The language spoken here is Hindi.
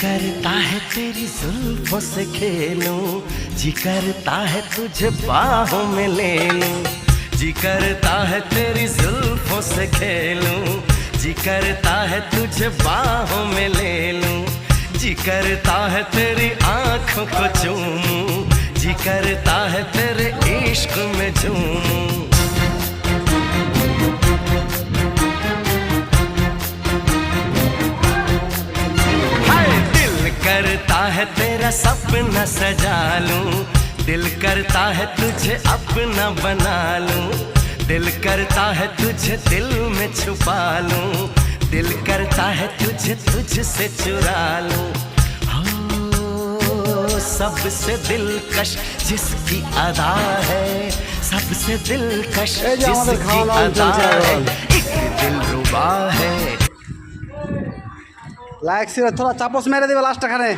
करता है तेरी जुल्फों से खेलूं, जी करता है तुझे बाहों में ले लूं। जी करता है तेरी जुल्फों से खेलूं, जी करता है तुझे बाहों में ले लूं। जी करता है तेरी आंखों को चूमूं, जी करता है तेरे इश्क में झूमूं। करता है तेरा सपना सजा लूं, दिल करता है तुझे अपना बना लूं। दिल करता है तुझे दिल में छुपा लूं, दिल करता है तुझे तुझसे चुरा लूं। हो सबसे दिलकश जिसकी अदा है, सबसे दिलकश जिसकी अदा है, एक दिलरुबा है। लाइक से थोड़ा चापस मेरे देवे लास्ट खाने